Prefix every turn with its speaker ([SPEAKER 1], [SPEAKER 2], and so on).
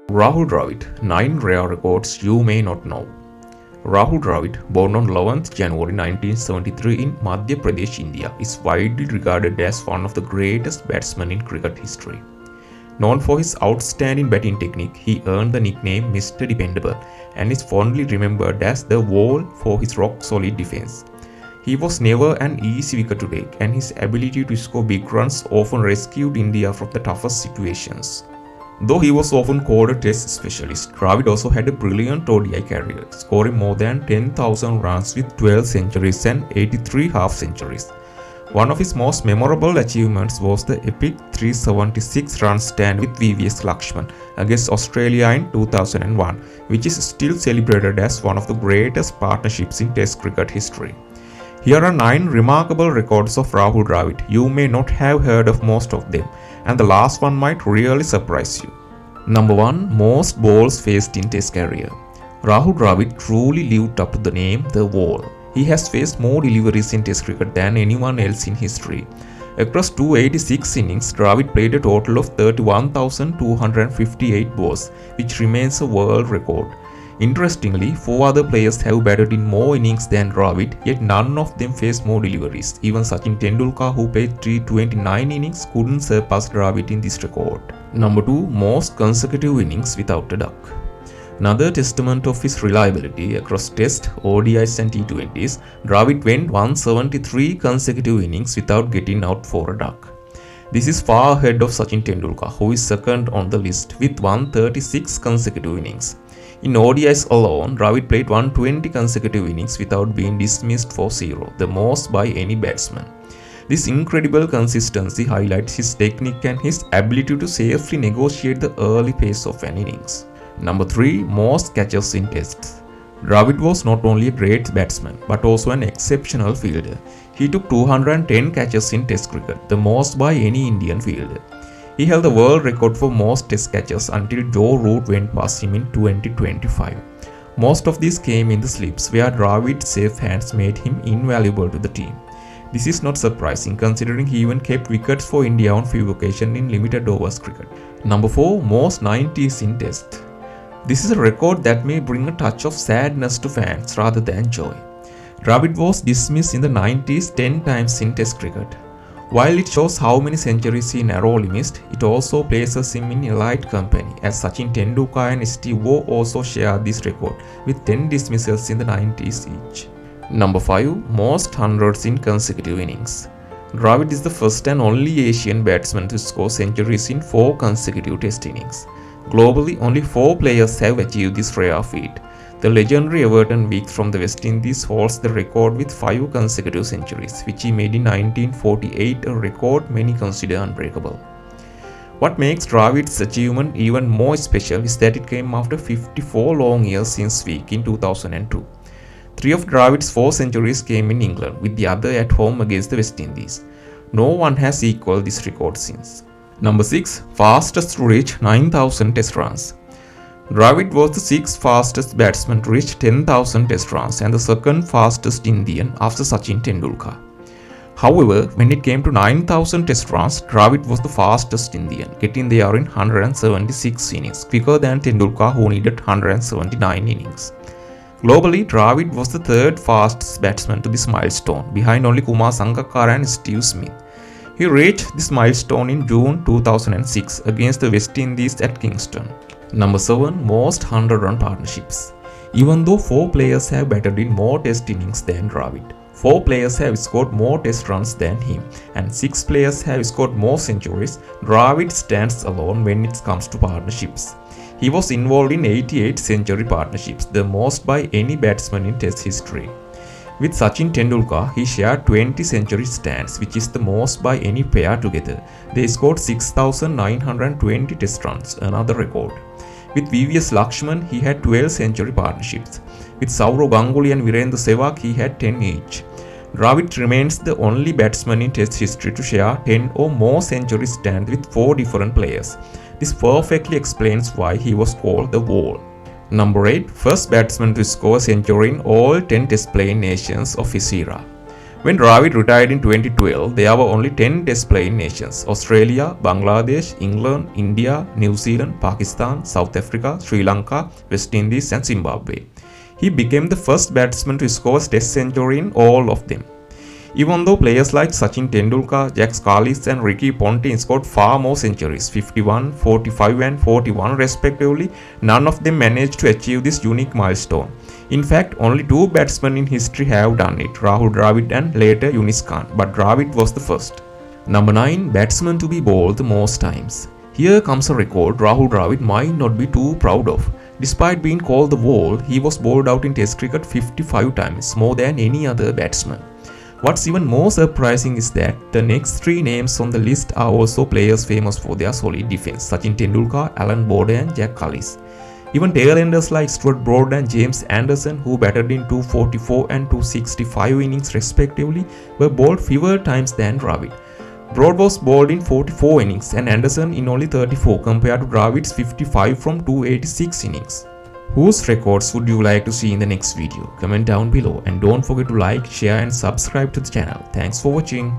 [SPEAKER 1] Rahul Dravid, 9 rare records you may not know. Rahul Dravid, born on 11th January 1973 in Madhya Pradesh, India, is widely regarded as one of the greatest batsmen in cricket history. Known for his outstanding batting technique, he earned the nickname Mr. Dependable and is fondly remembered as the Wall for his rock-solid defense. He was never an easy wicket to take, and his ability to score big runs often rescued India from the toughest situations. Though he was often called a test specialist, Dravid also had a brilliant ODI career, scoring more than 10,000 runs with 12 centuries and 83 half-centuries. One of his most memorable achievements was the epic 376-run stand with VVS Lakshman against Australia in 2001, which is still celebrated as one of the greatest partnerships in Test cricket history. Here are 9 remarkable records of Rahul Dravid. You may not have heard of most of them, and the last one might really surprise you. Number 1. Most balls faced in Test career. Rahul Dravid truly lived up to the name The Wall. He has faced more deliveries in Test cricket than anyone else in history. Across 286 innings, Dravid played a total of 31,258 balls, which remains a world record. Interestingly, 4 other players have batted in more innings than Dravid, yet none of them faced more deliveries. Even Sachin Tendulkar, who played 329 innings, couldn't surpass Dravid in this record. Number 2. Most consecutive innings without a duck. Another testament of his reliability across Test, ODIs and T20s, Dravid went 173 consecutive innings without getting out for a duck. This is far ahead of Sachin Tendulkar, who is second on the list with 136 consecutive innings. In ODIs alone, Dravid played 120 consecutive innings without being dismissed for 0, the most by any batsman. This incredible consistency highlights his technique and his ability to safely negotiate the early pace of an innings. Number 3. Most catches in Tests. Dravid was not only a great batsman but also an exceptional fielder. He took 210 catches in Test cricket, the most by any Indian fielder. He held the world record for most Test catches until Joe Root went past him in 2025. Most of these came in the slips, where Dravid's safe hands made him invaluable to the team. This is not surprising considering he even kept wickets for India on few occasions in limited overs cricket. Number 4. Most 90s in Test. This is a record that may bring a touch of sadness to fans rather than joy. Dravid was dismissed in the 90s 10 times in Test cricket. While it shows how many centuries he narrowly missed, it also places him in elite company, as Sachin Tendulkar and Steve Waugh also share this record with 10 dismissals in the 90s each. Number 5. Most hundreds in consecutive innings. Dravid is the first and only Asian batsman to score centuries in 4 consecutive Test innings. Globally, only 4 players have achieved this rare feat. The legendary Everton Weekes from the West Indies holds the record with 5 consecutive centuries, which he made in 1948, a record many consider unbreakable. What makes Dravid's achievement even more special is that it came after 54 long years since Week in 2002. 3 of Dravid's 4 centuries came in England, with the other at home against the West Indies. No one has equaled this record since. Number 6. Fastest to reach 9,000 Test runs. Dravid was the 6th fastest batsman to reach 10,000 Test runs and the 2nd fastest Indian after Sachin Tendulkar. However, when it came to 9,000 Test runs, Dravid was the fastest Indian, getting there in 176 innings, quicker than Tendulkar, who needed 179 innings. Globally, Dravid was the 3rd fastest batsman to this milestone, behind only Kumar Sangakkara and Steve Smith. He reached this milestone in June 2006 against the West Indies at Kingston. Number 7. Most 100-run partnerships. Even though 4 players have batted in more Test innings than Dravid, 4 players have scored more Test runs than him, and 6 players have scored more centuries, Dravid stands alone when it comes to partnerships. He was involved in 88 century partnerships, the most by any batsman in Test history. With Sachin Tendulkar, he shared 20 century stands, which is the most by any pair together. They scored 6,920 Test runs, another record. With VVS Lakshman, he had 12 century partnerships. With Sourav Ganguly and Virendra Sehwag, he had 10 each. Dravid remains the only batsman in Test history to share 10 or more century stands with 4 different players. This perfectly explains why he was called the Wall. Number 8. First batsman to score a century in all 10 Test playing nations of his era. When Dravid retired in 2012, there were only 10 test playing nations: Australia, Bangladesh, England, India, New Zealand, Pakistan, South Africa, Sri Lanka, West Indies and Zimbabwe. He became the first batsman to score a test century in all of them. Even though players like Sachin Tendulkar, Jack Scalise and Ricky Ponting scored far more centuries, 51, 45 and 41 respectively, none of them managed to achieve this unique milestone. In fact, only two batsmen in history have done it, Rahul Dravid and later Yunis Khan, but Dravid was the first. Number 9. Batsman to be bowled the most times. Here comes a record Rahul Dravid might not be too proud of. Despite being called the wall, he was bowled out in Test cricket 55 times, more than any other batsman. What's even more surprising is that the next three names on the list are also players famous for their solid defense: Sachin Tendulkar, Alan Border and Jack Scalise. Even tailenders like Stuart Broad and James Anderson, who batted in 244 and 265 innings respectively, were bowled fewer times than Dravid. Broad was bowled in 44 innings and Anderson in only 34 compared to Dravid's 55 from 286 innings. Whose records would you like to see in the next video? Comment down below and don't forget to like, share and subscribe to the channel. Thanks for watching.